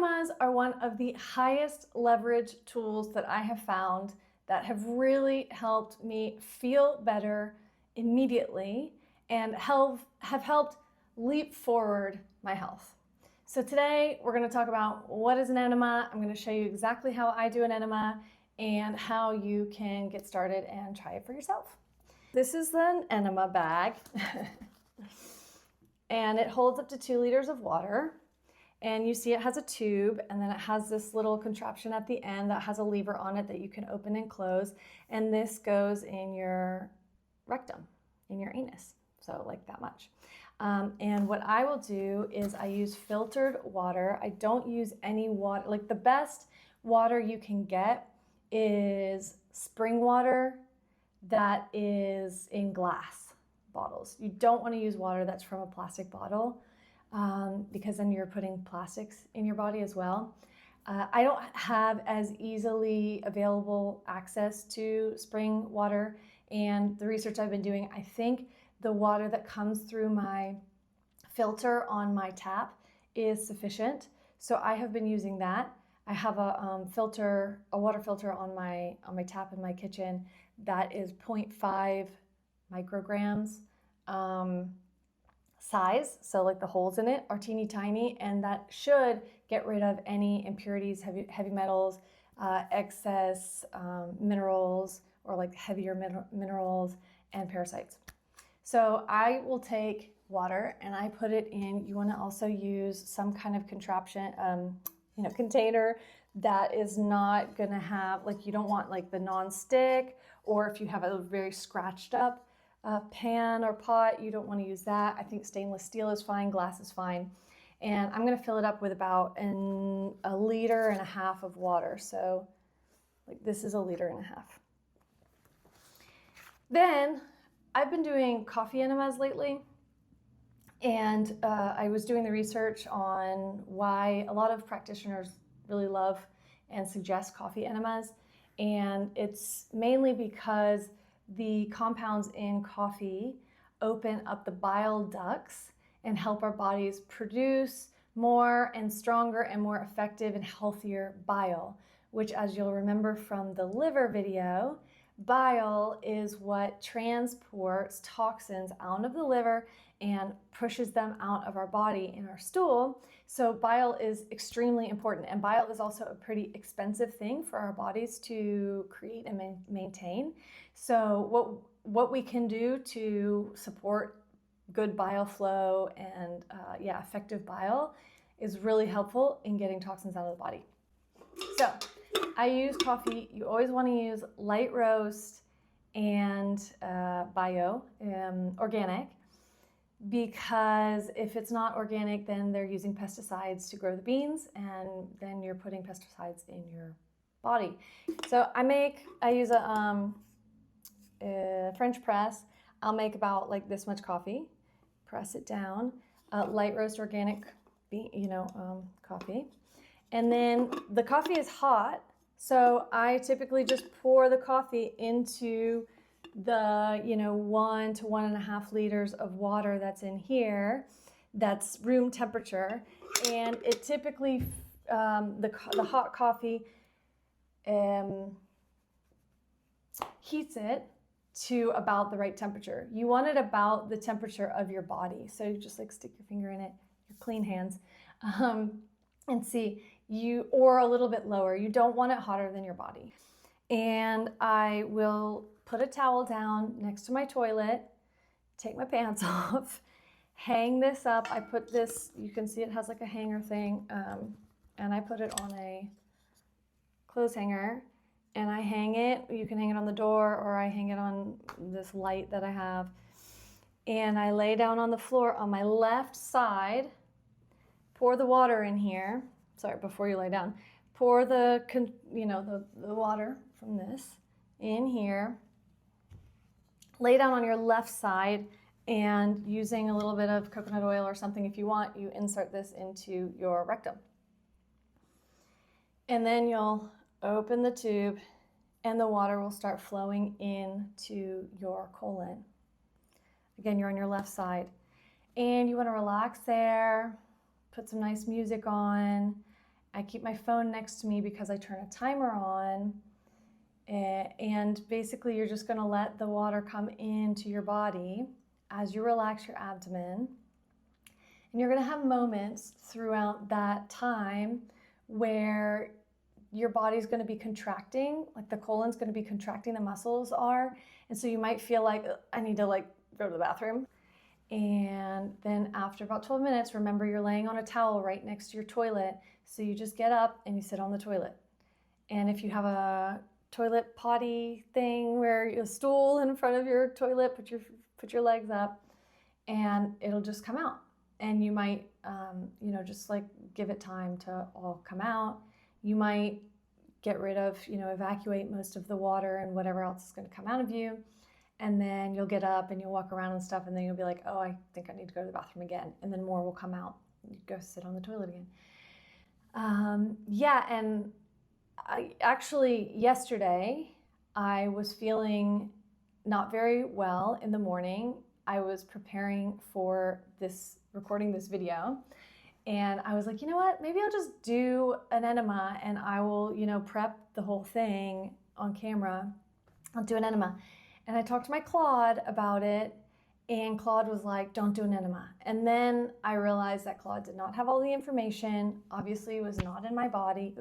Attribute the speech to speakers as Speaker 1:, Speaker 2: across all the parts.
Speaker 1: Enemas are one of the highest leverage tools that I have found that have really helped me feel better immediately and have helped leap forward my health. So today we're going to talk about what is an enema. I'm going to show you exactly how I do an enema and how you can get started and try it for yourself. This is an enema bag and it holds up to 2 liters of water. And you see it has a tube, and then it has this little contraption at the end that has a lever on it that you can open and close. And this goes in your rectum, in your anus. So like that much. And what I will do is I use filtered water. I don't use any water. Like the best water you can get is spring water that is in glass bottles. You don't want to use water that's from a plastic bottle. Because then you're putting plastics in your body as well. I don't have as easily available access to spring water, and the research I've been doing, I think the water that comes through my filter on my tap is sufficient. So I have been using that. I have a water filter on my tap in my kitchen that is 0.5 micrograms. Size, so like the holes in it are teeny tiny, and that should get rid of any impurities, heavy metals, excess minerals, or like heavier minerals and parasites. So I will take water and I put it in. You want to also use some kind of contraption, container that is not going to have, like, you don't want like the non-stick, or if you have a very scratched up pan or pot, you don't want to use that. I think stainless steel is fine, glass is fine. And I'm going to fill it up with about 1.5 liters of water. So like this is 1.5 liters. Then I've been doing coffee enemas lately. And I was doing the research on why a lot of practitioners really love and suggest coffee enemas. And it's mainly because the compounds in coffee open up the bile ducts and help our bodies produce more and stronger and more effective and healthier bile, which, as you'll remember from the liver video, bile is what transports toxins out of the liver and pushes them out of our body in our stool. So bile is extremely important, and bile is also a pretty expensive thing for our bodies to create and maintain. So what we can do to support good bile flow and effective bile is really helpful in getting toxins out of the body. So I use coffee. You always want to use light roast and organic, because if it's not organic, then they're using pesticides to grow the beans, and then you're putting pesticides in your body. So I use a French press. I'll make about like this much coffee, press it down, light roast organic coffee. And then the coffee is hot, so I typically just pour the coffee into the 1 to 1.5 liters of water that's in here, that's room temperature, and it typically the hot coffee heats it to about the right temperature. You want it about the temperature of your body, so you just like stick your finger in it, your clean hands, and see, or a little bit lower. You don't want it hotter than your body. And I will put a towel down next to my toilet, take my pants off, hang this up. I put this, you can see it has like a hanger thing, and I put it on a clothes hanger, and I hang it. You can hang it on the door, or I hang it on this light that I have. And I lay down on the floor on my left side, pour the water in here. Sorry, before you lay down, pour the water from this in here. Lay down on your left side, and using a little bit of coconut oil or something if you want, you insert this into your rectum. And then you'll open the tube and the water will start flowing into your colon. Again, you're on your left side. And you want to relax there, put some nice music on, I keep my phone next to me because I turn a timer on. And basically you're just going to let the water come into your body as you relax your abdomen. And you're going to have moments throughout that time where your body's going to be contracting, like the colon's going to be contracting, the muscles are. And so you might feel like, I need to like go to the bathroom. And then after about 12 minutes, remember you're laying on a towel right next to your toilet. So you just get up and you sit on the toilet. And if you have a toilet potty thing where you stool in front of your toilet, put your legs up and it'll just come out. And you might, just like give it time to all come out. You might get rid of, evacuate most of the water and whatever else is going to come out of you. And then you'll get up and you'll walk around and stuff. And then you'll be like, oh, I think I need to go to the bathroom again. And then more will come out. You go sit on the toilet again. And yesterday, I was feeling not very well in the morning. I was preparing for recording this video, and I was like, you know what, maybe I'll just do an enema and I will, prep the whole thing on camera. I'll do an enema. And I talked to my Claude about it, and Claude was like, don't do an enema. And then I realized that Claude did not have all the information, obviously was not in my body,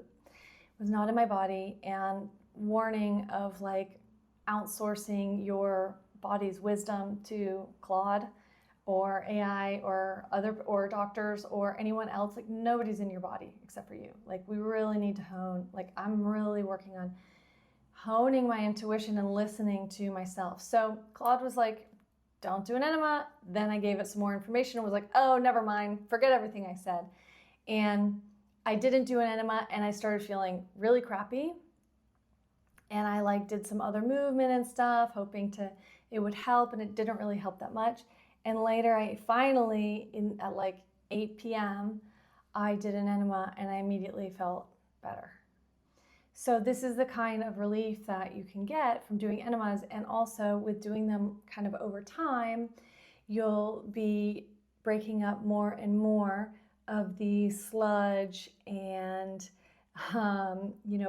Speaker 1: and warning of like outsourcing your body's wisdom to Claude or AI or doctors or anyone else. Like nobody's in your body except for you. Like we really need to hone, like I'm really working on honing my intuition and listening to myself. So Claude was like, don't do an enema. Then I gave it some more information and was like, oh, never mind, forget everything I said. And I didn't do an enema and I started feeling really crappy. And I like did some other movement and stuff, hoping it would help, and it didn't really help that much. And later I finally, at like 8 p.m., I did an enema and I immediately felt better. So this is the kind of relief that you can get from doing enemas, and also with doing them kind of over time, you'll be breaking up more and more of the sludge and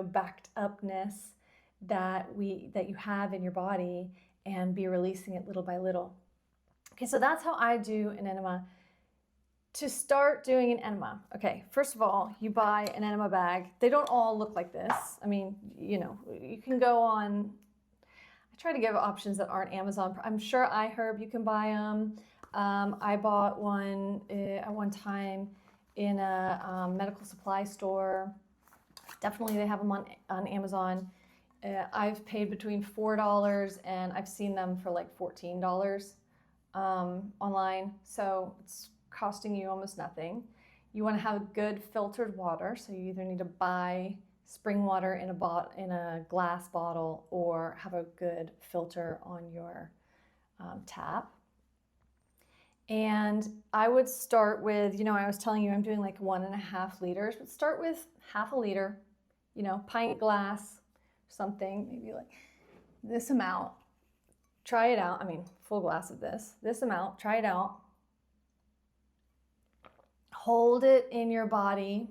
Speaker 1: backed upness that you have in your body, and be releasing it little by little. Okay, so that's how I do an enema. To start doing an enema, okay, first of all, you buy an enema bag. They don't all look like this. I mean, you can go on, I try to give options that aren't Amazon. I'm sure iHerb, you can buy them. I bought one at one time in a medical supply store. Definitely they have them on Amazon. I've paid between $4 and I've seen them for like $14 online. So it's costing you almost nothing. You want to have good filtered water, so you either need to buy spring water in a glass bottle or have a good filter on your tap. And I would start with, I was telling you I'm doing like 1.5 liters, but start with half a liter, pint glass, something, maybe like this amount. Try it out. I mean, full glass of this amount, try it out. Hold it in your body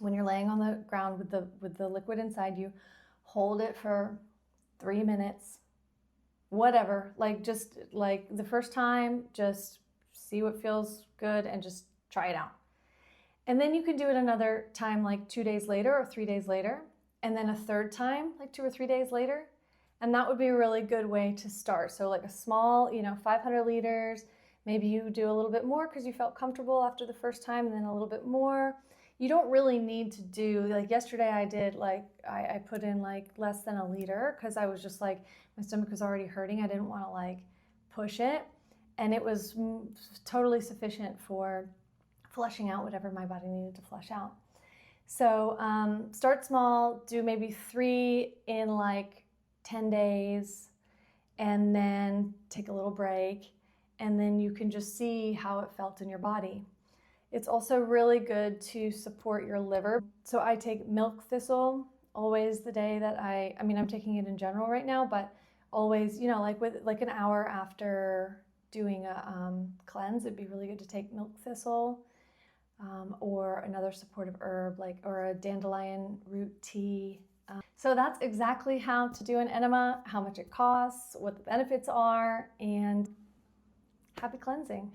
Speaker 1: when you're laying on the ground with the liquid inside you. Hold it for 3 minutes, whatever. Like just like the first time, just see what feels good and just try it out. And then you can do it another time, like 2 days later or 3 days later, and then a third time, like 2 or 3 days later. And that would be a really good way to start. So like a small, 500 liters. Maybe you do a little bit more because you felt comfortable after the first time, and then a little bit more. You don't really need to do, like yesterday I did, like I put in like less than a liter because I was just like, my stomach was already hurting. I didn't want to like push it. And it was totally sufficient for flushing out whatever my body needed to flush out. So start small, do maybe 3 in like 10 days, and then take a little break. And then you can just see how it felt in your body. It's also really good to support your liver. So I take milk thistle always the day that I'm taking it in general right now, but always, like an hour after doing a cleanse, it'd be really good to take milk thistle. or another supportive herb or a dandelion root tea. So that's exactly how to do an enema, how much it costs, what the benefits are, and happy cleansing.